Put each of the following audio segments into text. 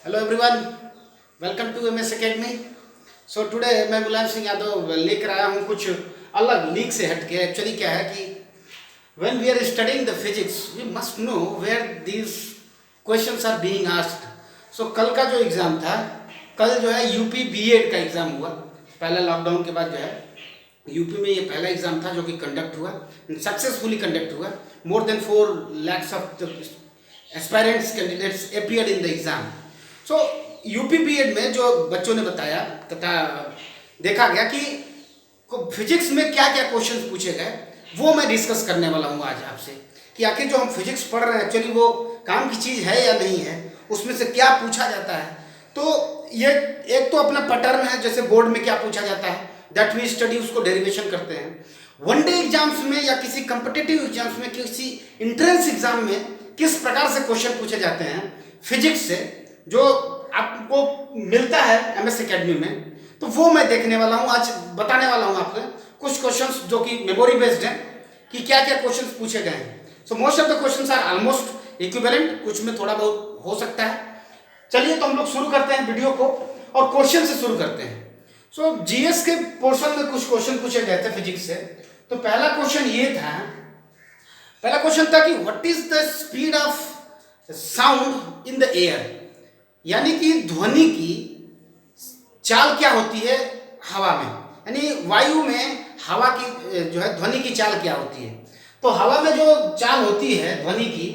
Hello everyone, welcome to MS academy. So today मैं मुलायम सिंह यादव लेकर आया हूँ कुछ अलग लीग से हटके। एक्चुअली क्या है कि when we are studying the physics we must know where these questions are being asked. So कल का जो एग्ज़ाम था, कल जो है यूपी बीएड का एग्ज़ाम हुआ। पहला लॉकडाउन के बाद जो है यूपी में ये पहला एग्ज़ाम था जो कि कंडक्ट हुआ, सक्सेसफुली कंडक्ट हुआ। More than 4 lakhs of aspirants candidates appeared in the exam. So UP BEd में जो बच्चों ने बताया तथा देखा गया कि फिजिक्स में क्या क्या क्वेश्चंस पूछे गए, वो मैं डिस्कस करने वाला हूँ आज आपसे कि आखिर जो हम फिजिक्स पढ़ रहे हैं एक्चुअली वो काम की चीज़ है या नहीं है, उसमें से क्या पूछा जाता है। तो ये एक तो अपना पैटर्न है, जैसे बोर्ड में क्या पूछा जाता है दैट वी स्टडी, उसको डेरिवेशन करते हैं। वनडे एग्जाम्स में या किसी कम्पिटिटिव एग्जाम्स में, किसी इंट्रेंस एग्जाम में किस प्रकार से क्वेश्चन पूछे जाते हैं फिजिक्स से, जो आपको मिलता है एमएस एकेडमी में, तो वो मैं देखने वाला हूँ आज। बताने वाला हूँ आपको कुछ क्वेश्चंस जो कि मेमोरी बेस्ड हैं कि क्या क्या क्वेश्चंस पूछे गए हैं। So most of the questions are almost equivalent, कुछ में थोड़ा बहुत हो सकता है। चलिए तो हम लोग शुरू करते हैं वीडियो को और क्वेश्चन से शुरू करते हैं। सो जीएस के पोर्शन में कुछ क्वेश्चन पूछे गए थे फिजिक्स से। तो पहला क्वेश्चन था कि what is the speed of sound in the air, यानी कि ध्वनि की चाल क्या होती है हवा में, यानी वायु में हवा की जो है ध्वनि की चाल क्या होती है। तो हवा में जो चाल होती है ध्वनि की,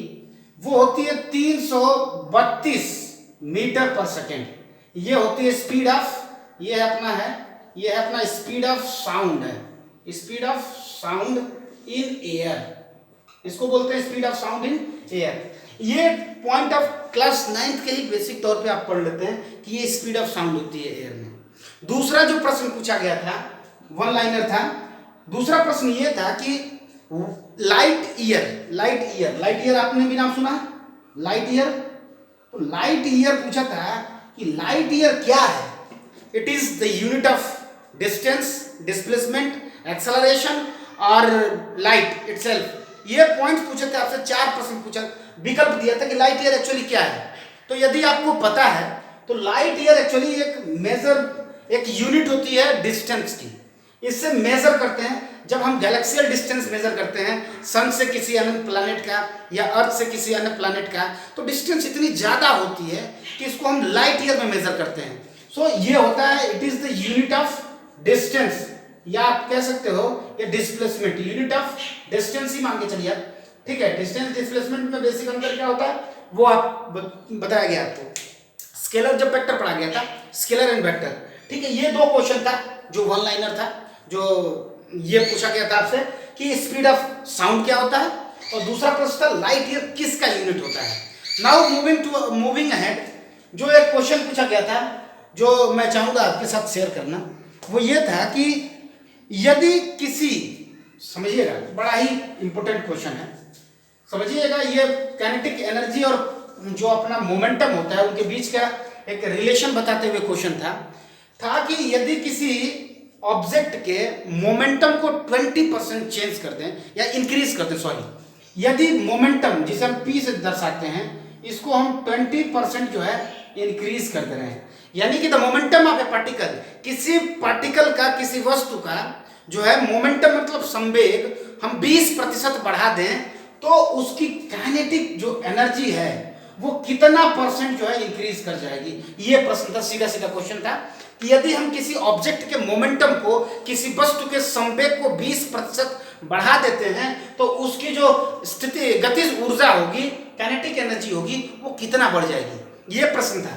वो होती है 332 मीटर पर सेकेंड। ये होती है स्पीड ऑफ, ये है अपना स्पीड ऑफ साउंड है, speed of sound in air, इसको बोलते हैं speed of sound in air. ये पॉइंट ऑफ क्लास 9th के ही बेसिक तौर पे आप पढ़ लेते हैं कि ये स्पीड ऑफ साउंड होती है एयर में। दूसरा जो प्रश्न पूछा गया था, वन लाइनर था। दूसरा प्रश्न ये था कि लाइट ईयर आपने भी नाम सुना, लाइट ईयर। तो लाइट ईयर पूछा था कि लाइट ईयर क्या है। It is the unit of distance, displacement, acceleration और लाइट इटसेल्फ। ये पॉइंट्स पूछे थे आपसे, 4 प्रश्न पूछा, विकल्प दिया था कि लाइट ईयर एक्चुअली क्या है। तो यदि आपको पता है तो लाइट ईयर एक्चुअली एक यूनिट होती है डिस्टेंस की। इससे मेजर करते हैं, जब हम गैलेक्सियल डिस्टेंस मेजर करते हैं सन से किसी अन्य प्लैनेट का या अर्थ से किसी अन्य प्लैनेट का, तो डिस्टेंस इतनी ज़्यादा होती है कि इसको हम लाइट ईयर में मेजर करते हैं। सो ये होता है, it is the unit of distance, या आप कह सकते हो ये डिस्प्लेसमेंट, यूनिट ऑफ डिस्टेंस ही मान के चलिए आप। ठीक है, डिस्टेंस डिस्प्लेसमेंट में बेसिक अंतर क्या होता है वो आप बताया गया आपको, स्केलर जब वेक्टर पढ़ा गया था, स्केलर एंड वेक्टर। ठीक है, ये 2 क्वेश्चन था जो वन लाइनर था, जो ये पूछा गया था आपसे कि स्पीड ऑफ साउंड क्या होता है, और दूसरा प्रश्न था लाइट ईयर किसका यूनिट होता है। नाउ मूविंग अहेड, जो एक क्वेश्चन पूछा गया था जो मैं चाहूंगा आपके साथ शेयर करना, वो ये था कि यदि किसी, समझिएगा बड़ा ही इंपॉर्टेंट क्वेश्चन है, समझिएगा, ये काइनेटिक एनर्जी और जो अपना मोमेंटम होता है उनके बीच का एक रिलेशन बताते हुए क्वेश्चन था कि यदि किसी ऑब्जेक्ट के मोमेंटम को 20% चेंज कर दें या इंक्रीज कर दें, सॉरी, यदि मोमेंटम जिसे हम पी से दर्शाते हैं, इसको हम 20% जो है इंक्रीज कर दे रहे हैं, यानी कि the momentum of A particle, किसी पार्टिकल का, किसी वस्तु का जो है मोमेंटम मतलब संवेग हम 20% बढ़ा दें तो उसकी काइनेटिक जो एनर्जी है वो कितना % जो है इंक्रीज कर जाएगी। ये प्रश्न था, सीधा सीधा क्वेश्चन था कि यदि हम किसी ऑब्जेक्ट के मोमेंटम को, किसी वस्तु के संवेग को 20% बढ़ा देते हैं तो उसकी जो स्थिति गतिज ऊर्जा होगी, काइनेटिक एनर्जी होगी, वो कितना बढ़ जाएगी। ये प्रश्न था।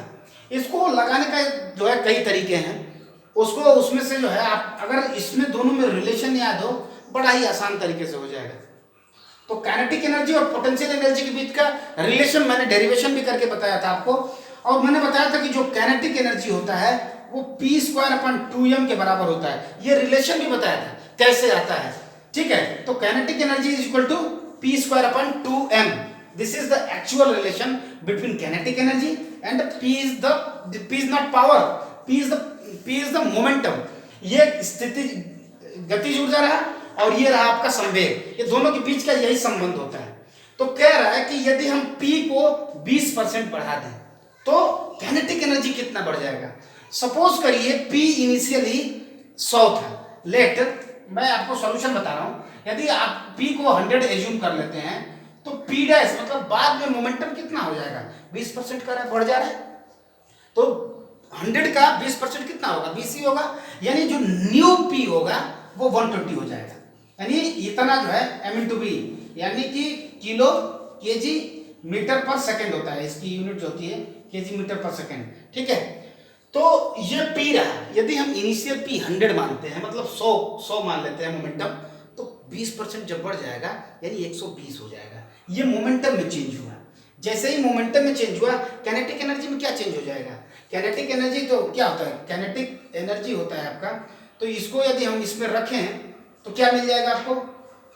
इसको लगाने का जो है कई तरीके हैं, उसको उसमें से जो है आप अगर इसमें दोनों में रिलेशन याद हो, बड़ा ही आसान तरीके से हो जाएगा। तो काइनेटिक एनर्जी और पोटेंशियल एनर्जी के बीच का रिलेशन मैंने डेरिवेशन भी करके बताया था आपको, और मैंने बताया था कि जो काइनेटिक एनर्जी होता है वो p²/2m के बराबर होता है। ये रिलेशन भी बताया था कैसे आता है। ठीक है, तो kinetic energy is equal to p²/2m। This is the actual relation between kinetic energy and p is not power, p is the momentum. ये स्थिति गतिज ऊर्जा रहा और ये रहा आपका संवेग, ये दोनों के बीच का यही संबंध होता है। तो कह रहा है कि यदि हम P को 20% बढ़ा दें तो काइनेटिक एनर्जी कितना बढ़ जाएगा। सपोज करिए P इनिशियली 100 था। लेट मैं आपको सॉल्यूशन बता रहा हूं, यदि आप P को 100 एज्यूम कर लेते हैं तो P डैश मतलब बाद में मोमेंटम कितना हो जाएगा, 20% का बढ़ जा रहा है। तो 100 का 20% कितना होगा, 20 ही होगा, यानी जो न्यू P होगा वो 120 हो जाएगा। यानी इतना जो है m/v यानी कि किलो केजी मीटर पर सेकंड होता है, इसकी यूनिट जो होती है केजी मीटर पर सेकंड, ठीक है। तो ये P रहा, यदि हम इनिशियल P 100 मानते हैं, मतलब 100 मान लेते हैं मोमेंटम, तो 20% जब बढ़ जाएगा यानी 120 हो जाएगा। ये मोमेंटम में चेंज हुआ। जैसे ही मोमेंटम में चेंज हुआ, काइनेटिक एनर्जी में क्या चेंज हो जाएगा। काइनेटिक एनर्जी तो क्या होता है, काइनेटिक एनर्जी होता है आपका, तो इसको यदि हम इसमें रखें तो क्या मिल जाएगा आपको,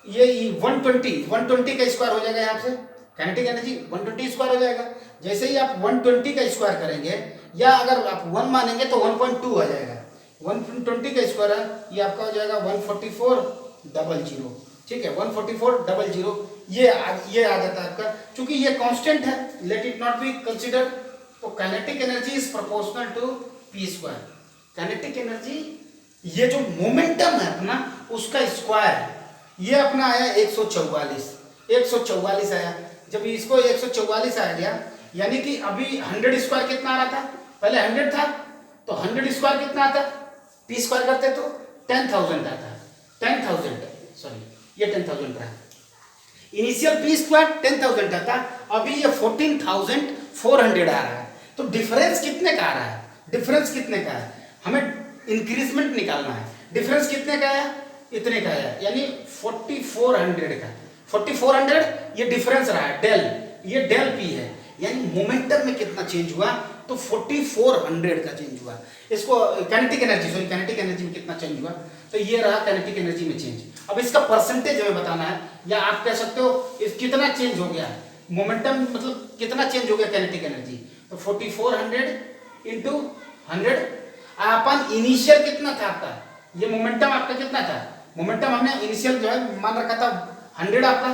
ये 120 का स्क्वायर हो जाएगा। यहाँ से काइनेटिक एनर्जी 120 स्क्वायर हो जाएगा। जैसे ही आप 120 का स्क्वायर करेंगे, या अगर आप 1 मानेंगे तो 1.2 आ जाएगा। 120 का स्क्वायर है, ये आपका हो जाएगा 14400, ठीक है, 14400 ये आ जाता है आपका। चूंकि ये कांस्टेंट है, let it not be consider, तो kinetic energy is proportional to P square. Kinetic energy, ये जो मोमेंटम है अपना उसका स्क्वायर है, ये अपना आया 144 आया। जब इसको 144 आ गया, यानी कि अभी 100 स्क्वायर कितना आ रहा था, पहले 100 था तो 100 स्क्वायर कितना आता, P स्क्वायर करते तो 10,000 आता है, 10,000 सॉरी ये 10,000 रहा। इनिशियल P स्क्वायर 10,000 आता, अभी ये 14,400 आ रहा है। तो डिफरेंस कितने का आ रहा है, डिफरेंस कितने का है, हमें इंक्रीजमेंट निकालना है। डिफरेंस कितने का है, इतने का है, यानी 4400 का। 4400 ये डिफरेंस रहा है, डेल, ये डेल P है, यानी मोमेंटम में कितना चेंज हुआ, तो 4400 का चेंज हुआ। इसको काइनेटिक एनर्जी में कितना चेंज हुआ, तो ये रहा काइनेटिक एनर्जी में चेंज। अब इसका परसेंटेज हमें बताना है, या आप कह सकते हो इस कितना चेंज हो गया मोमेंटम, मतलब कितना चेंज हो गया काइनेटिक एनर्जी। तो 4400 इंटू 100 अपन इनिशियल कितना था आपका, ये मोमेंटम आपका कितना था, मोमेंटम हमने इनिशियल जो है मान रखा था 100 आपका।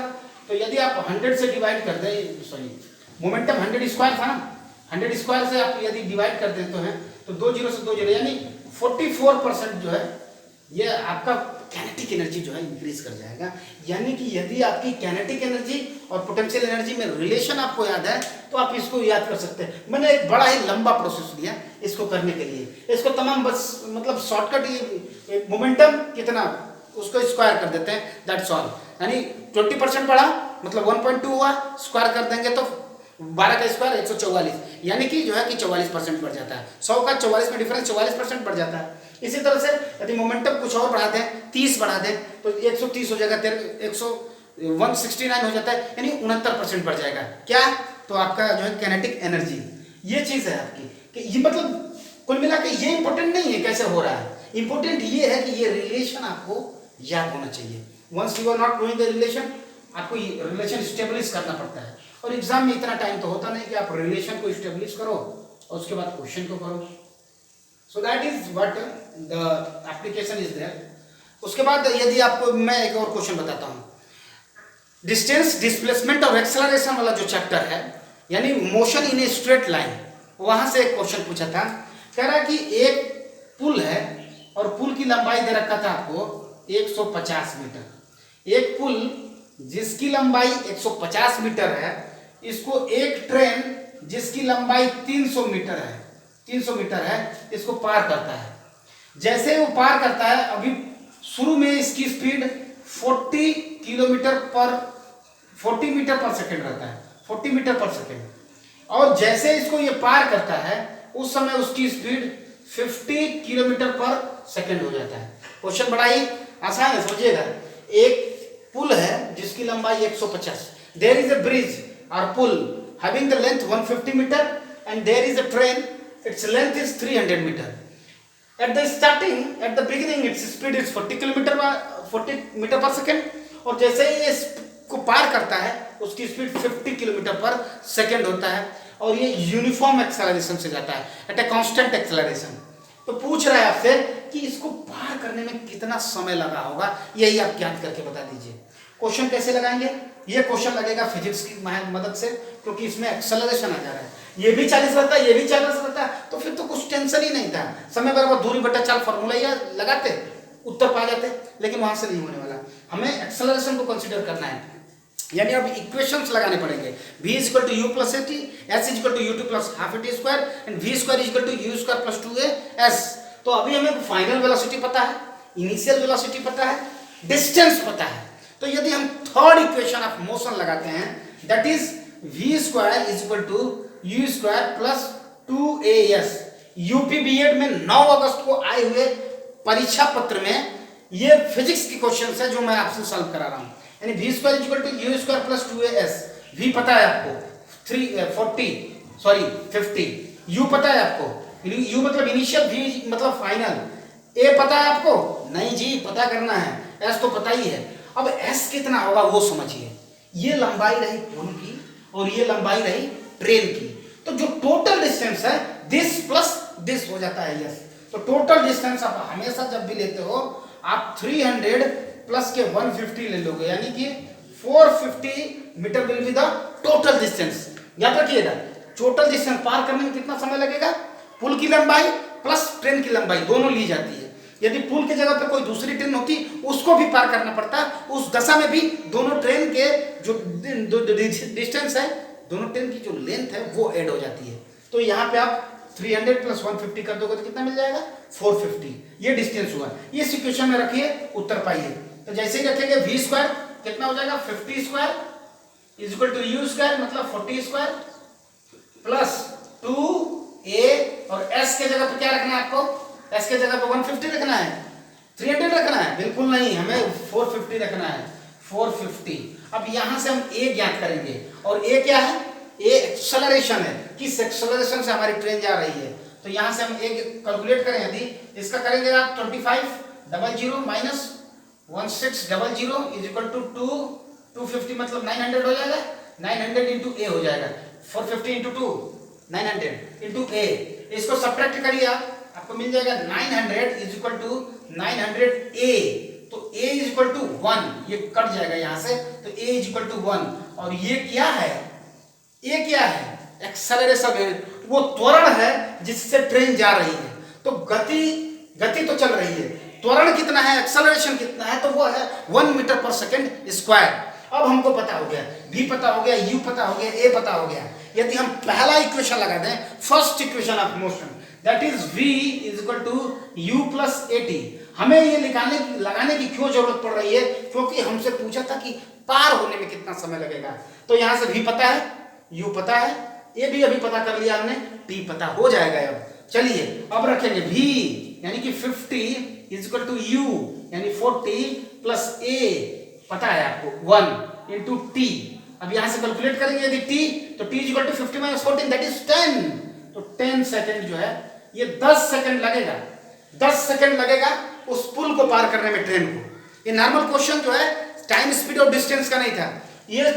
तो यदि आप 100 से डिवाइड कर दें, सॉरी मोमेंटम 100 स्क्वायर था ना, 100 स्क्वायर से आप यदि डिवाइड कर देते हैं तो 2 0 से 2 0, यानी 44% जो है ये आपका काइनेटिक एनर्जी जो है इंक्रीज कर जाएगा। यानी कि यदि आपकी काइनेटिक एनर्जी और पोटेंशियल एनर्जी में रिलेशन आपको याद है तो आप इसको याद कर सकते हैं। मैंने एक बड़ा ही लंबा प्रोसेस लिया इसको करने के लिए, इसको तमाम बस मतलब शॉर्टकट, ये मोमेंटम कितना उसको स्क्वायर कर देते हैं, दैट्स ऑल। यानी 20% बढ़ा मतलब 1.2 हुआ, स्क्वायर कर देंगे तो 12 का स्क्वायर 144, यानी कि जो है कि 44% बढ़ जाता है। 100 का 44 में डिफरेंस 44% बढ़ जाता है। इसी तरह से यदि मोमेंटम कुछ और बढ़ा दें, 30 बढ़ा दें तो 130 हो जाएगा, 169 हो जाता है, यानी 69% बढ़ जाएगा। क्या, तो आपका जो है काइनेटिक एनर्जी, ये चीज़ है आपकी कि ये मतलब कुल मिला के ये इंपॉर्टेंट नहीं है कैसे हो रहा है, इंपॉर्टेंट ये है कि ये रिलेशन आपको याद होना चाहिए। Once you are not knowing the relation, आपको रिलेशन स्टेब्लिश करना पड़ता है। और एग्जाम में इतना टाइम तो होता नहीं कि आप रिलेशन को स्टेब्लिश करो और उसके बाद क्वेश्चन को करो। So that is what the application is there. उसके बाद यदि आपको मैं एक और क्वेश्चन बताता हूँ, डिस्टेंस, डिस्प्लेसमेंट और एक्सेलरेशन वाला जो चैप्टर है, यानी motion in a straight line, वहां से एक क्वेश्चन पूछा था। कह रहा कि एक पुल है और पुल की लंबाई दे रखा था आपको 150 मीटर। एक पुल जिसकी लंबाई 150 मीटर है, इसको एक ट्रेन जिसकी लंबाई 300 मीटर है, 300 मीटर है, इसको पार करता है। जैसे वो पार करता है, अभी शुरू में इसकी स्पीड 40 मीटर पर सेकेंड रहता है, 40 मीटर पर सेकेंड। और जैसे इसको ये पार करता है उस समय उसकी स्पीड 50 किलोमीटर पर सेकेंड हो जाता है। क्वेश्चन बड़ा ही आसान है, समझिएगा। एक पुल है जिसकी लंबाई 150, देयर इज अ ब्रिज और पुल having the length 150 metre and there is a train, its length is 300 meter. At the beginning its speed is 40 metre पर सेकेंड, और जैसे ही ये को पार करता है उसकी स्पीड 50 किलोमीटर पर सेकेंड होता है, और ये यूनिफॉर्म एक्सेलरेशन से जाता है, एट ए कांस्टेंट एक्सेलरेशन। तो पूछ रहा है आपसे कि इसको पार करने में कितना समय लगा होगा, यही आप ज्ञात करके बता दीजिए। क्वेश्चन कैसे लगाएंगे, ये क्वेश्चन लगेगा फिजिक्स की मदद से, क्योंकि इसमें एक्सेलरेशन आ जा रहा है। ये भी 40 रहता, ये भी 40 रहता, तो फिर तो कुछ टेंशन ही नहीं था, समय बराबर दूरी बटा चाल फॉर्मूला ही लगाते, उत्तर पा जाते। लेकिन वहां से नहीं होने वाला, हमें एक्सेलरेशन को कंसीडर करना है, यानी अब इक्वेशंस लगाने पड़ेंगे। v is equal to u plus a t, s is equal to u t plus half a t square and v square is equal to u square plus 2a s। तो अभी हमें final velocity पता है, initial velocity पता है, distance पता है। तो यदि हम थर्ड इक्वेशन ऑफ मोशन लगाते हैं, that is v square is equal to u square plus 2as। UP BEd में 9 अगस्त को आए हुए परीक्षा पत्र में ये फिजिक्स के क्वेश्चन है जो मैं आपसे सॉल्व करा रहा हूं। यानी v square equal to u square plus 2as। v पता है आपको 50, u पता है आपको, u मतलब इनिशियल, v मतलब फाइनल, a पता है आपको नहीं जी, पता करना है, s तो पता ही है। अब s कितना होगा वो समझिए, ये लंबाई रही पुल की और ये लंबाई रही ट्रेन की, तो जो टोटल डिस्टेंस है दिस प्लस दिस हो जाता है यस। तो टोटल डिस्टेंस आप हमेशा जब भी लेते हो आप 300 प्लस के 150 ले लोगे, यानी कि 450 metre will be the total distance. याद रखिएगा, टोटल डिस्टेंस पार करने में कितना समय लगेगा, पुल की लंबाई प्लस ट्रेन की लंबाई दोनों ली जाती है। यदि पुल की जगह पे कोई दूसरी ट्रेन होती उसको भी पार करना पड़ता, उस दशा में भी दोनों ट्रेन के जो डिस्टेंस है, दोनों ट्रेन की जो लेंथ है वो ऐड हो जाती है। तो यहाँ पे आप 300 प्लस 150 कर दोगे तो कितना मिल जाएगा, 450। ये डिस्टेंस हुआ, ये इक्वेशन में रखिए, उत्तर पाइए। तो जैसे ही रखेंगे v स्क्वायर कितना हो जाएगा, 50 square is equal to u square मतलब 40 स्क्वायर प्लस 2a, और s के जगह पे क्या रखना है आपको, s के जगह पे 150 रखना है, 300 रखना है, बिल्कुल नहीं, हमें 450 रखना है, 450। अब यहां से हम a ज्ञात करेंगे, और a क्या है, a एक्सेलरेशन है, किस एक्सेलरेशन से हमारी ट्रेन जा रही है। तो यहां से हम a कैलकुलेट करें, यदि इसका करेंगे आप 2500 माइनस 1600 इज इक्वल टू 250 मतलब 900 हो जाएगा, 900 इंटू a हो जाएगा, 450 इंटू 2 900 इंटू a। इसको सब्ट्रैक्ट करिए आपको मिल जाएगा 900 इज इक्वल टू 900a। तो a इज इक्वल टू 1, ये कट जाएगा यहां से, तो a इज इक्वल टू 1। और ये क्या है, ये क्या है, एक्सेलरेशन है, वो त्वरण है जिससे ट्रेन जा रही है। तो गति तो चल रही है, त्वरण कितना है, एक्सेलरेशन कितना है, तो वो है 1 मीटर पर सेकेंड स्क्वायर। अब हमको पता हो गया, v पता हो गया, u पता हो गया, a पता हो गया। यदि हम पहला इक्वेशन लगा दें, first equation of motion, that is v is equal to u plus a t. हमें ये लगाने की क्यों जरूरत पड़ रही है, क्योंकि हमसे पूछा था कि पार होने में कितना समय लगेगा। तो यहां से v पता है, u पता है, a भी अभी पता कर लिया हमने, t पता हो जाएगा। अब चलिए अब रखेंगे v यानी कि 50 इज इक्वल टू u यानी 40 प्लस a पता है आपको 1 इंटू t। अब यहां से कैलकुलेट करेंगे यदि t, तो t is equal to 50 minus 14 that is 10। तो 10 सेकंड जो है ये 10 सेकंड लगेगा, 10 सेकंड लगेगा उस पुल को पार करने में ट्रेन को। ये नॉर्मल क्वेश्चन जो है टाइम स्पीड और डिस्टेंस का नहीं था, ये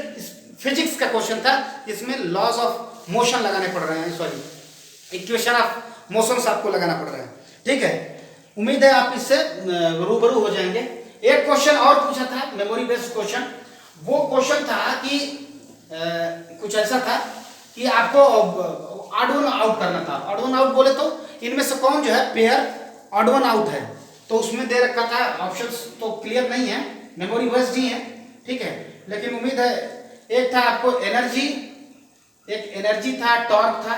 फिजिक्स का क्वेश्चन था, इसमें लॉज ऑफ मोशन लगाने पड़ रहे हैं, सॉरी इक्वेशन ऑफ मोशंस आपको लगाना पड़ रहा है। ठीक है, उम्मीद है आप इससे रूबरू हो जाएंगे। एक क्वेश्चन और पूछा था मेमोरी बेस्ड क्वेश्चन, वो क्वेश्चन था कि कुछ ऐसा था कि आपको ऑड वन आउट करना था। ऑड वन आउट बोले तो इनमें से कौन जो है पेयर ऑड वन आउट है, तो उसमें दे रखा था, ऑप्शंस तो क्लियर नहीं है, मेमोरी बेस्ड ही है। ठीक है, लेकिन उम्मीद है, एक था आपको एनर्जी, एक एनर्जी था, टॉर्क था,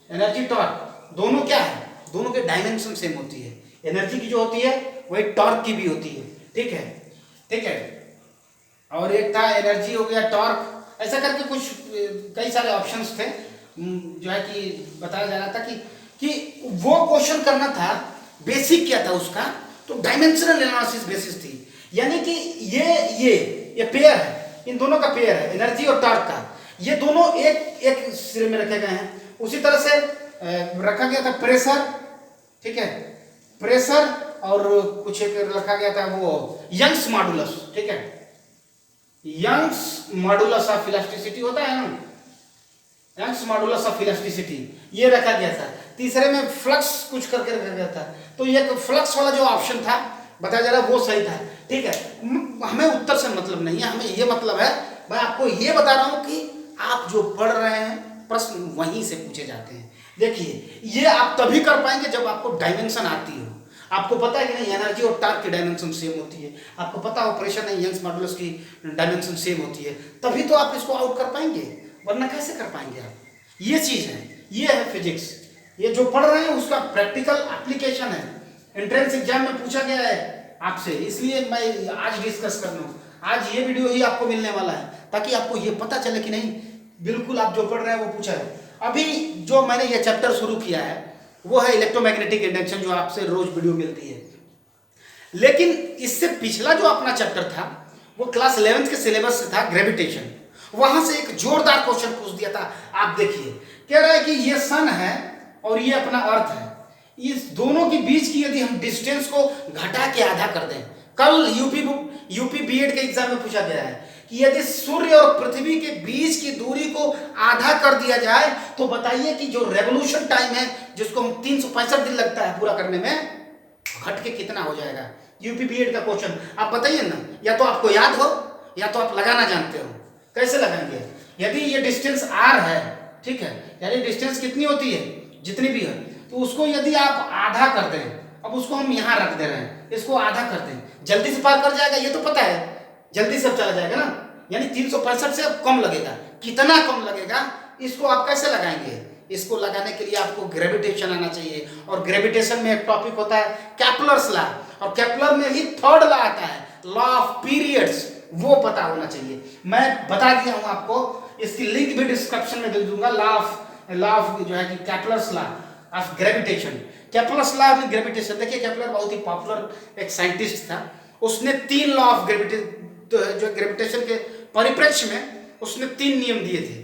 एनर्जी टॉर्क दोनों क्या है, दोनों के डायमेंशन सेम होती है, एनर्जी की जो होती है वही टॉर्क की भी होती है। ठीक है, ठीक है, और एक था एनर्जी हो गया टॉर्क, ऐसा करके कुछ कई सारे ऑप्शंस थे जो है कि बताया जा रहा था कि वो क्वेश्चन करना था। बेसिक क्या था उसका, तो डायमेंशनल एनालिसिस बेसिस थी, यानी कि ये पेयर है, इन दोनों का पेयर है एनर्जी और टॉर्क का, ये दोनों एक सिरे में रखे गए हैं। उसी तरह से रखा गया था प्रेशर, ठीक है, प्रेशर और कुछ एक रखा गया था वो यंग्स मॉडुलस। ठीक है, यंग्स मॉडुलस ऑफ इलास्टिसिटी होता है ना, यंग्स मॉडुलस ऑफ इलास्टिसिटी ये रखा गया था। तीसरे में फ्लक्स कुछ करके रखा गया था, तो ये फ्लक्स वाला जो ऑप्शन था बताया जा रहा वो सही था। ठीक है, हमें उत्तर से मतलब नहीं है, हमें ये मतलब है, मैं आपको ये बता रहा हूं कि आप जो पढ़ रहे हैं प्रश्न वहीं से पूछे जाते हैं। देखिए, ये आप तभी कर पाएंगे जब आपको डायमेंशन आती हो। आपको पता है कि नहीं एनर्जी और टार्क की डायमेंशन सेम होती है, आपको पता है ऑपरेशन है यंग्स मॉडुलस की डायमेंशन सेम होती है, तभी तो आप इसको आउट कर पाएंगे, वरना कैसे कर पाएंगे आप। ये चीज़ है, ये है फिजिक्स। ये जो पढ़ रहे हैं उसका प्रैक्टिकल एप्लीकेशन है, एंट्रेंस एग्जाम में पूछा गया है आपसे, इसलिए मैं आज डिस्कस कर लूँ। आज ये वीडियो ही आपको मिलने वाला है ताकि आपको ये पता चले कि नहीं बिल्कुल आप जो पढ़ रहे हैं वो पूछा है। अभी जो मैंने ये चैप्टर शुरू किया है वो है इलेक्ट्रोमैग्नेटिक इंडक्शन, जो आपसे रोज वीडियो मिलती है। लेकिन इससे पिछला जो अपना चैप्टर था वो क्लास 11th के सिलेबस से था, ग्रेविटेशन। वहां से एक जोरदार क्वेश्चन पूछ दिया था। आप देखिए, कह रहा है कि ये सन है और ये अपना अर्थ है, इस दोनों के बीच की यदि हम डिस्टेंस को घटा के आधा कर दें, कल यूपी बीएड के एग्जाम में पूछा गया है कि यदि सूर्य और पृथ्वी के बीच की दूरी को आधा कर दिया जाए तो बताइए कि जो रेवोल्यूशन टाइम है जिसको हम 365 दिन लगता है पूरा करने में, घट के कितना हो जाएगा। यूपी बीएड का क्वेश्चन आप बताइए ना, या तो आपको याद हो या तो आप लगाना जानते हो। कैसे लगाएंगे? यदि ये डिस्टेंस आर है, ठीक है, यानी डिस्टेंस कितनी होती है जितनी भी है, तो उसको यदि आप आधा कर दें, अब उसको हम यहाँ रख दे रहे हैं, इसको आधा कर दें, जल्दी से पार कर जाएगा, ये तो पता है, जल्दी से अब चला जाएगा ना, यानी 365 से अब कम लगेगा। कितना कम लगेगा इसको आप कैसे लगाएंगे? इसको लगाने के लिए आपको ग्रेविटेशन आना चाहिए, और ग्रेविटेशन में एक टॉपिक होता है कैप्लर्स लॉ, और कैप्लर में ही थर्ड लॉ आता है, लॉ ऑफ पीरियड्स, वो पता होना चाहिए। मैं बता दिया हूं आपको, इसकी लिंक भी डिस्क्रिप्शन में दे दूंगा। लॉ ऑफ जो है कि Kepler's law of gravitation, Kepler's law of gravitation. देखिए, कैप्लर बहुत ही पॉपुलर एक साइंटिस्ट था, उसने 3 लॉ ऑफ ग्रेविटेशन के परिप्रेक्ष्य में उसने 3 नियम दिए थे।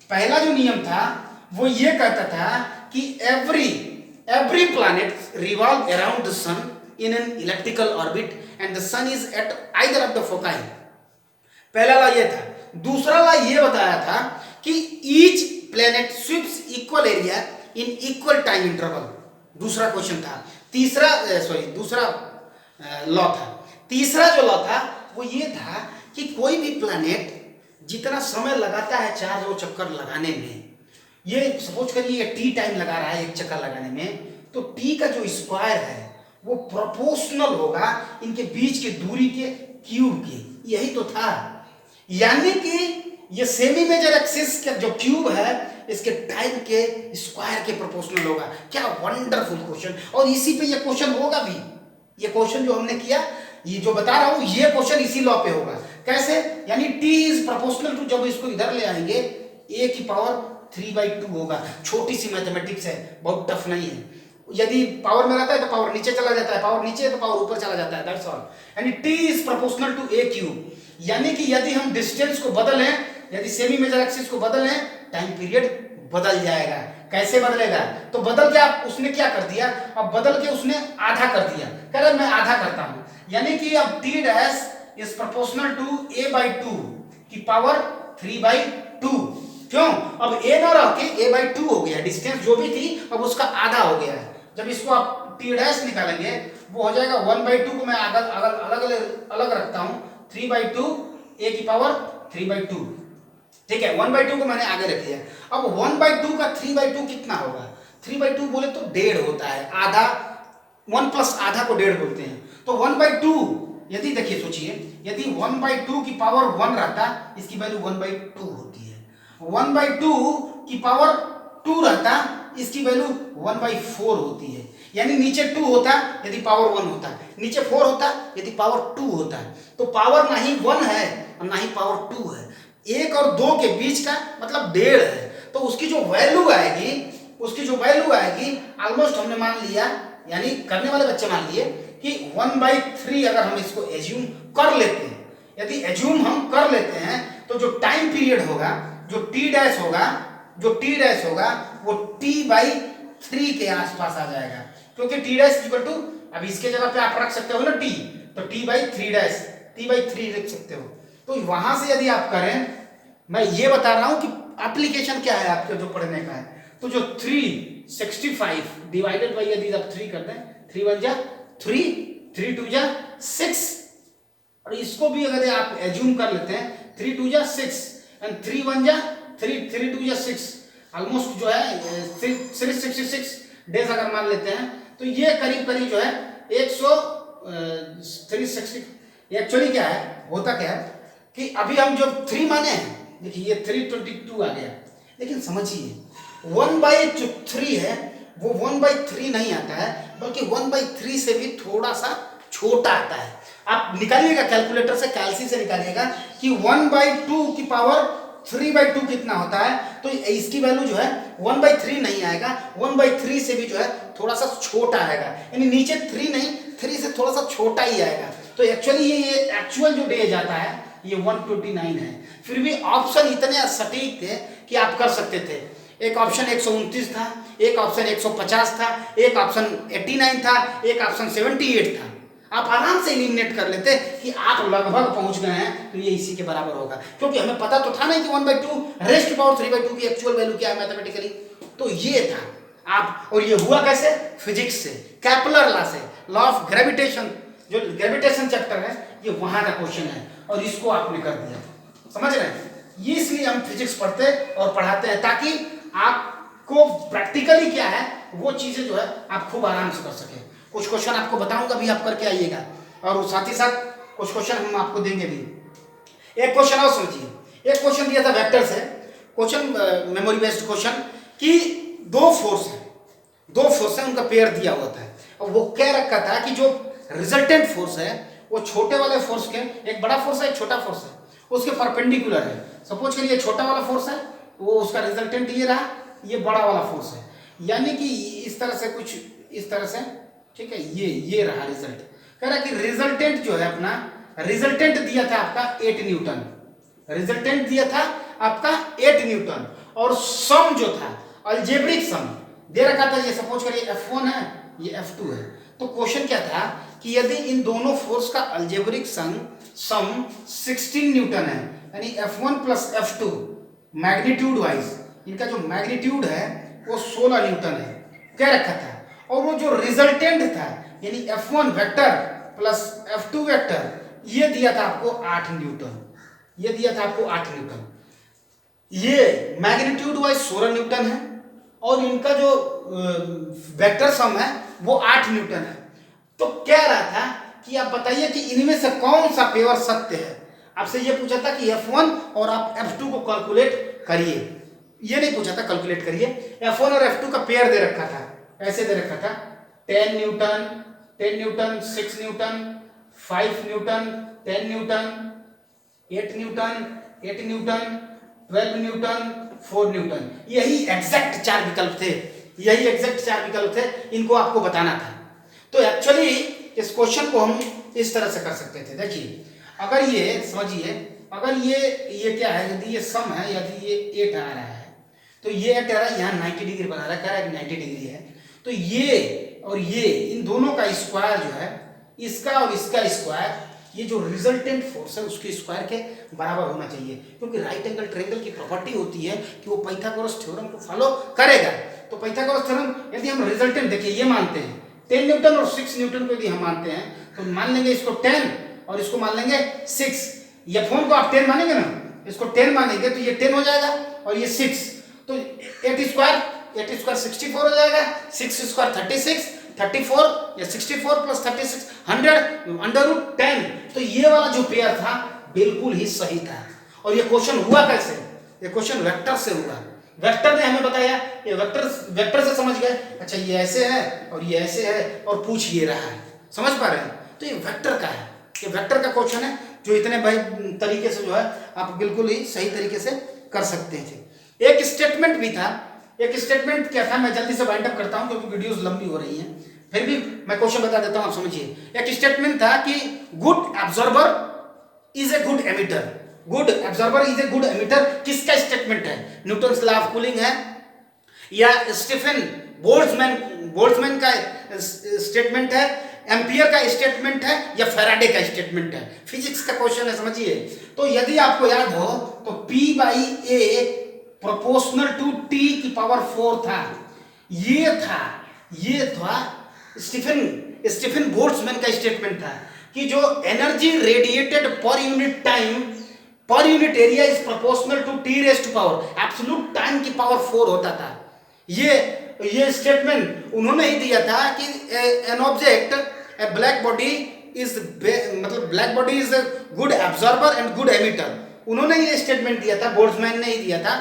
पहला जो नियम था वो ये कहता था कि every planet revolve around the sun in an electrical orbit and the sun is at either of the foci. पहला लॉ ये था। दूसरा लॉ ये बताया था कि each planet sweeps equal area in equal time interval, दूसरा क्वेश्चन था। दूसरा लॉ था। तीसरा जो लॉ था वो ये था कि कोई भी प्लैनेट जितना समय लगाता है चार्ज और चक्कर लगाने में, ये सपोज करिए टी टाइम लगा रहा है एक चक्कर लगाने में, तो टी का जो स्क्वायर है वो प्रोपोर्शनल होगा इनके बीच के दूरी के क्यूब के। यही तो था, यानी कि ये सेमी मेजर एक्सिस का जो क्यूब है इसके टाइम के स्क्वायर के प्रोपोर्शनल होगा। क्या वंडरफुल क्वेश्चन, और इसी पे ये क्वेश्चन होगा भी। ये क्वेश्चन जो हमने किया, ये जो बता रहा हूं, ये क्वेश्चन इसी लॉ पे होगा। कैसे? यानी t इज प्रोपोर्शनल टू, जब इसको इधर ले आएंगे a की पावर 3/2 होगा। छोटी सी मैथमेटिक्स है, बहुत टफ नहीं है। यदि पावर में रहता है तो पावर नीचे चला जाता है, पावर नीचे है तो पावर ऊपर चला जाता है, दैट्स ऑल। यानी t is proportional to a cube. यानी कि यदि हम डिस्टेंस को बदलें, यदि सेमी मेजर एक्सिस को बदलें, टाइम पीरियड बदल जाएगा। कैसे बदलेगा? तो बदल के आप उसने क्या कर दिया, अब बदल के उसने आधा कर दिया। कह रहे मैं आधा करता हूं, यानी कि अब t dash is proportional to a/2 की पावर 3/2। क्यों? अब a ना रह के a/2 हो गया, डिस्टेंस जो भी थी अब उसका आधा हो गया है। जब इसको आप t डैश निकालेंगे वो हो जाएगा 1/2 को मैं अलग रखता हूं, 3/2 a की पावर 3/2, ठीक है। 1/2 को मैंने आगे रख दिया। अब 1/2 का 3/2 कितना होगा? 3/2 बोले तो 1.5 होता है, आधा, 1 प्लस आधा को 1.5 बोलते हैं। तो 1/2 यदि देखिए सोचिए, यदि 1/2 की पावर 1 रहता, इसकी वैल्यू 1/2 होती है। 1/2 की पावर 2 रहता, इसकी वैल्यू 1/4 होती है। यानी नीचे 2 होता यदि पावर 1 होता, नीचे 4 होता यदि पावर 2 होता। तो पावर ना ही 1 है और ना ही पावर 2 है, 1 और 2 के बीच का मतलब 1.5 है। तो उसकी जो वैल्यू आएगी ऑलमोस्ट हमने मान लिया, यानी करने वाले बच्चे मान लिए कि 1/3 अगर हम इसको एज्यूम कर लेते हैं, यदि एज्यूम हम कर लेते हैं तो जो टाइम पीरियड होगा, जो t डैश होगा वो t/3 के आसपास आ जाएगा। क्योंकि t डैश इक्वल टू, अब इसके जगह पे आप रख सकते हो ना t, तो t/3 डैश, t/3 रख सकते हो। तो वहां से यदि आप करें, मैं ये बता रहा हूं कि एप्लीकेशन क्या है आपके जो पढ़ने का है, तो जो 365 डिवाइडेड बाई यदि आप 3 कर दें, 3 1 जा 3, 3 2 जा 6, और इसको भी अगर आप एज्यूम कर लेते हैं 3 2 जा 6 एंड 3 1 जा 3, 3 2 जा 6, ऑलमोस्ट जो है 366 डेज अगर मान लेते हैं तो ये करीब करीब जो है 360। एक्चुअली क्या है, होता क्या है कि अभी हम जो 3 माने हैं, देखिए ये 322 आ गया, लेकिन समझिए 1/3 है, वो 1/3 नहीं आता है, बल्कि 1/3 से भी थोड़ा सा छोटा आता है। आप निकालिएगा कैलकुलेटर से, कैलसी से निकालिएगा कि 1/2 की पावर 3/2 कितना होता है, तो इसकी वैल्यू जो है 1/3 नहीं आएगा, 1/3 से भी जो है थोड़ा सा छोटा आएगा, यानी नीचे 3 नहीं, 3 से थोड़ा सा छोटा ही आएगा। तो एक्चुअली ये एक्चुअल जो डेज आता है ये 129 है। फिर भी ऑप्शन इतने सटीक थे कि आप कर सकते थे। एक ऑप्शन 129 था, एक ऑप्शन 150 था, एक ऑप्शन 89 था, एक ऑप्शन 78 था। आप आराम से एलिमिनेट कर लेते कि आप लगभग पहुंच गए हैं तो ये इसी के बराबर होगा, क्योंकि हमें पता तो था नहीं कि 1/2 रेस्ट पावर 3/2 की एक्चुअल वैल्यू क्या है मैथमेटिकली। तो ये था आप, और ये हुआ कैसे, फिजिक्स से, कैपलर लॉ से, लॉ ऑफ ग्रेविटेशन, जो ग्रेविटेशन चैप्टर है ये वहां का क्वेश्चन है, और इसको आपने कर दिया। समझ रहे हैं, ये इसलिए हम फिजिक्स पढ़ते और पढ़ाते हैं ताकि आपको प्रैक्टिकली क्या है वो चीजें जो है आप खूब आराम से कर सके। कुछ क्वेश्चन आपको बताऊंगा भी, आप करके आइएगा, और साथ ही साथ कुछ क्वेश्चन हम आपको देंगे भी। एक क्वेश्चन और समझिए, एक क्वेश्चन दिया था वेक्टर से, क्वेश्चन मेमोरी बेस्ड क्वेश्चन, कि दो फोर्स है उनका पेयर दिया हुआ था, और वो कह रखा था कि जो रिजल्टेंट फोर्स है वो छोटे वाले फोर्स के, एक बड़ा फोर्स है एक छोटा फोर्स है, उसके परपेंडिकुलर है। सपोज करिए छोटा वाला फोर्स है, वो उसका रिजल्टेंट ये रहा, ये बड़ा वाला फोर्स है, यानी कि इस तरह से, कुछ इस तरह से, ठीक है, ये रहा रिजल्ट। कह रहा कि रिजल्टेंट जो है अपना, रिजल्टेंट दिया था आपका 8 न्यूटन, रिजल्टेंट दिया था आपका 8 न्यूटन, और सम जो था अलजेब्रिक सम दे रखा था, ये सपोज करिए F1 है, ये F2 है। तो क्वेश्चन क्या था कि यदि इन दोनों फोर्स का अलजेब्रिक सम 16 न्यूटन है, यानी F1 plus F2 magnitude wise इनका जो मैग्नीट्यूड है वो 16 न्यूटन है, कह रखा था। और वो जो रिजल्टेंट था यानी F1 vector plus F2 vector, ये दिया था आपको 8 न्यूटन, ये दिया था आपको 8 न्यूटन। ये मैग्नीट्यूड वाइज 16 न्यूटन है, और इनका जो वेक्टर सम है वो 8 न्यूटन है। तो कह रहा था कि आप बताइए कि इनमें से कौन सा पेयर सत्य है। आपसे ये पूछा था कि F1 और आप F2 को कैलकुलेट करिए, ये नहीं पूछा था कैलकुलेट करिए। F1 और F2 का पेयर दे रखा था, ऐसे दे रखा था 10 Newton 10 Newton 6 Newton 5 Newton 10 Newton 8 Newton 8 Newton 12 Newton 4 Newton. यही एग्जैक्ट 4 विकल्प थे, यही एग्जैक्ट 4 विकल्प थे, इनको आपको बताना था। तो एक्चुअली इस क्वेश्चन को हम इस तरह से कर सकते थे। देखिए अगर ये समझिए, अगर ये क्या है, यदि ये सम है, यदि ये 8 आ रहा है, तो ये 8 आ रहा है, यहाँ 90 डिग्री बना रहा है, कह रहा है कि 90 डिग्री है, तो ये और ये इन दोनों का स्क्वायर जो है, इसका और इसका स्क्वायर, ये जो रिजल्टेंट फोर्स है उसके स्क्वायर के बराबर होना चाहिए, क्योंकि राइट एंगल ट्रायंगल की प्रॉपर्टी होती है कि वो पाइथागोरस थ्योरम को फॉलो करेगा। तो पाइथागोरस थ्योरम यदि हम रिजल्टेंट देखिए ये मानते हैं 10 न्यूटन और 6 न्यूटन को यदि हम मानते हैं, तो मान लेंगे इसको 10 और इसको मान लेंगे 6। F1 को आप 10 मानेंगे ना, इसको 10 मानेंगे तो ये 10 हो जाएगा और ये 6, तो 8 स्क्वायर 64 हो जाएगा, 6 स्क्वायर 36, 34 या 64 प्लस 36 100 √10। तो ये वाला जो पेयर था बिल्कुल ही सही था। और ये क्वेश्चन हुआ कैसे, ये क्वेश्चन वेक्टर से हुआ, वेक्टर ने हमें बताया, ये वेक्टर से समझ गए, अच्छा ये ऐसे है और ये ऐसे है और पूछ ये रहा है, समझ पा रहे हैं। तो ये वेक्टर का है, ये वेक्टर का क्वेश्चन है जो इतने भाई तरीके से जो है आप बिल्कुल ही सही तरीके से कर सकते थे। एक स्टेटमेंट भी था, एक स्टेटमेंट क्या था, मैं जल्दी से वाइंड अप करता हूं क्योंकि वीडियोस लंबी हो रही हैं, फिर भी मैं क्वेश्चन बता देता हूं, आप समझिए। एक स्टेटमेंट था कि good observer is a good emitter, good observer is a good emitter. किसका स्टेटमेंट है, न्यूटन्स लॉ ऑफ कूलिंग है, या स्टीफन बोल्ट्जमैन का स्टेटमेंट है, एम्पियर का स्टेटमेंट है, या फैराडे का स्टेटमेंट है। फिजिक्स का क्वेश्चन है, समझिए। तो यदि आपको याद हो तो P/A प्रोपोर्शनल टू T की पावर 4 था, ये था स्टीफन बोल्ट्जमैन का स्टेटमेंट था कि जो energy radiated per unit time per unit area is proportional to t raise to power, absolute time की पावर 4 होता था। ये स्टेटमेंट उन्होंने ही दिया था कि an object a black body is, मतलब black body is a good absorber and good emitter. उन्होंने ये स्टेटमेंट दिया था, बोल्ट्जमैन ने ही दिया था,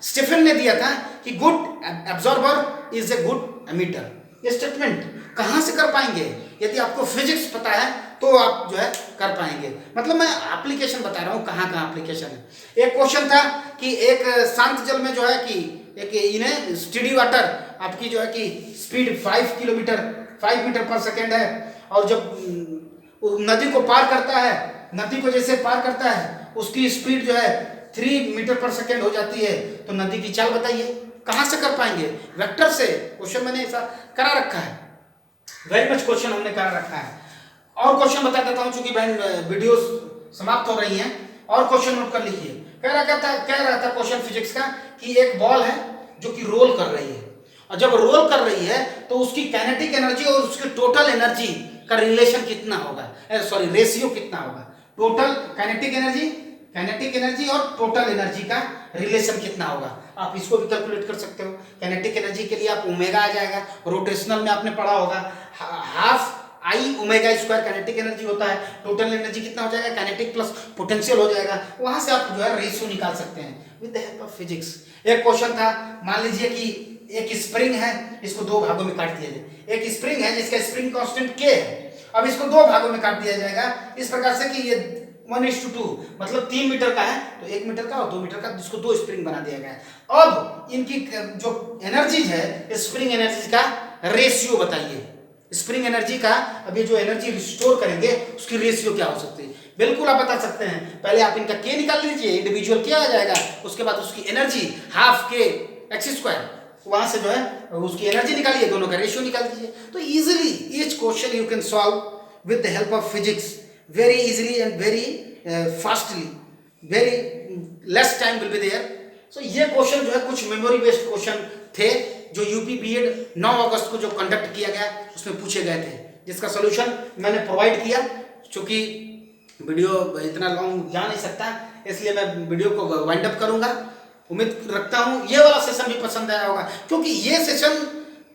स्टीफन ने दिया था कि good absorber is a good emitter. ये स्टेटमेंट कहाँ से कर पाएंगे? यदि आपको फिजिक्स पता है तो आप जो है कर पाएंगे। मतलब मैं एप्लीकेशन बता रहा हूँ कहाँ कहाँ एप्लीकेशन है। एक क्वेश्चन था कि एक शांत जल में जो है कि एक इन्हें स्टडी वाटर आपकी जो है कि स्पीड 5 मीटर पर सेकेंड है, और जब नदी को पार करता है, नदी को जैसे पार करता है उसकी स्पीड जो है 3 मीटर पर सेकेंड हो जाती है, तो नदी की चाल बताइए। कहाँ से कर पाएंगे? वेक्टर से। क्वेश्चन मैंने ऐसा करा रखा है, वेरी मच क्वेश्चन हमने करा रखा है। और क्वेश्चन बता देता हूँ, चूंकि बहन वीडियो समाप्त हो रही हैं, और क्वेश्चन नोट कर लीजिए। कह रहा था क्वेश्चन फिजिक्स का कि एक बॉल है जो कि रोल कर रही है, और जब रोल कर रही है तो उसकी काइनेटिक एनर्जी और उसकी टोटल एनर्जी का रिलेशन कितना होगा, सॉरी रेशियो कितना होगा। टोटल काइनेटिक एनर्जी और टोटल एनर्जी का रिलेशन कितना होगा, आप इसको भी कैलकुलेट कर सकते हो। काइनेटिक एनर्जी के लिए आप ओमेगा आ जाएगा, रोटेशनल में आपने पढ़ा होगा, half I omega square kinetic energy होता है। टोटल एनर्जी कितना हो जाएगा, काइनेटिक प्लस पोटेंशियल हो जाएगा। वहां से आप जो है रेशियो निकाल सकते हैं with the help of physics. एक क्वेश्चन था, मान लीजिए कि एक स्प्रिंग है, इसको 2 भागों में काट दिया जाए। एक स्प्रिंग है जिसका स्प्रिंग कांस्टेंट K है, अब इसको 2 भागों में काट दिया जाएगा इस प्रकार से कि ये 1:2, मतलब 3 मीटर का है तो 1 मीटर का और 2 मीटर का, जिसको 2 स्प्रिंग बना दिया गया। अब इनकी जो एनर्जीज है, स्प्रिंग एनर्जीज का रेशियो बताइए। स्प्रिंग एनर्जी का अभी जो एनर्जी रिस्टोर करेंगे उसकी रेशियो क्या हो सकती है? बिल्कुल आप बता सकते हैं। पहले आप इनका K निकाल लीजिए, इंडिविजुअल K आ जाएगा, उसके बाद उसकी energy half K x square, वहां से जो है उसकी एनर्जी निकालिए, दोनों का रेशियो निकाल दीजिए। तो easily each question you can solve with the help of physics, very easily and very fastly, very less time will be there. So ये क्वेश्चन जो है कुछ मेमोरी बेस्ड क्वेश्चन थे जो यूपी बीएड 9 अगस्त को जो कंडक्ट किया गया उसमें पूछे गए थे, जिसका सोल्यूशन मैंने प्रोवाइड किया। चूंकि वीडियो इतना लॉन्ग जा नहीं सकता, इसलिए मैं वीडियो को वाइंड अप करूंगा। उम्मीद रखता हूँ ये वाला सेशन भी पसंद आया होगा, क्योंकि ये सेशन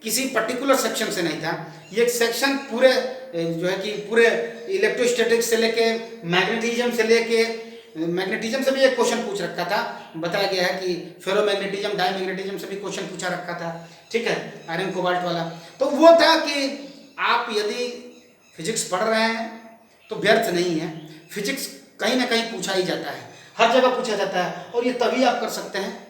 किसी पर्टिकुलर सेक्शन से नहीं था, ये सेक्शन पूरे जो है कि पूरे इलेक्ट्रोस्टैटिक्स से लेके मैग्नेटिज्म से लेके, मैग्नेटिज्म से भी एक क्वेश्चन पूछ रखा था, बताया गया है कि फेरोमैग्नेटिज्म डायमैग्नेटिज्म से भी क्वेश्चन पूछा रखा था, ठीक है, आयरन कोबाल्ट वाला। तो वो था कि आप यदि फिजिक्स पढ़ रहे हैं तो व्यर्थ नहीं है, फिजिक्स कहीं ना कहीं पूछा ही जाता है, हर जगह पूछा जाता है, और ये तभी आप कर सकते हैं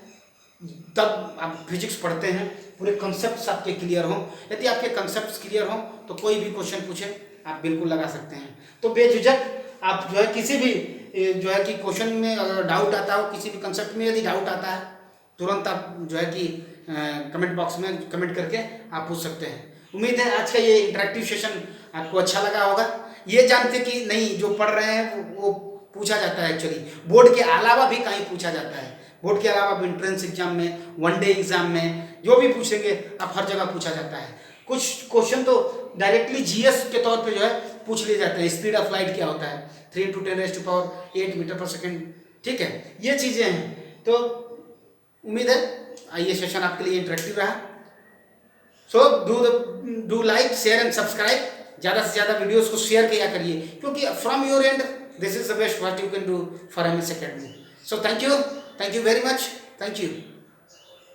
तब आप फिजिक्स पढ़ते हैं, पूरे कंसेप्ट आपके क्लियर हों। यदि आपके कंसेप्ट क्लियर हों तो कोई भी क्वेश्चन पूछे आप बिल्कुल लगा सकते हैं। तो बेझिझक आप जो है किसी भी जो है कि क्वेश्चन में अगर डाउट आता हो, किसी भी कंसेप्ट में यदि डाउट आता है, तुरंत आप जो है कि कमेंट बॉक्स में कमेंट करके आप पूछ सकते हैं। उम्मीद है आज का ये इंटरेक्टिव सेशन आपको अच्छा लगा होगा। ये जानते कि नहीं जो पढ़ रहे हैं वो पूछा जाता है, एक्चुअली बोर्ड के अलावा भी कहीं पूछा जाता है, बोर्ड के अलावा एंट्रेंस एग्जाम में, वन-डे एग्जाम में, जो भी पूछेंगे आप हर जगह पूछा जाता है। कुछ क्वेश्चन तो डायरेक्टली जीएस के तौर पे जो है पूछ लिए जाते हैं, स्पीड ऑफ लाइट क्या होता है, 3 × 10⁸ मीटर पर सेकेंड, ठीक है, ये चीज़ें हैं। तो उम्मीद है ये सेशन आपके लिए इंटरेक्टिव रहा। So do like, share and subscribe, ज़्यादा से ज़्यादा वीडियोज़ को शेयर किया करिए, क्योंकि from your and this is the best what you can do for MS Academy. So thank you very much, thank you.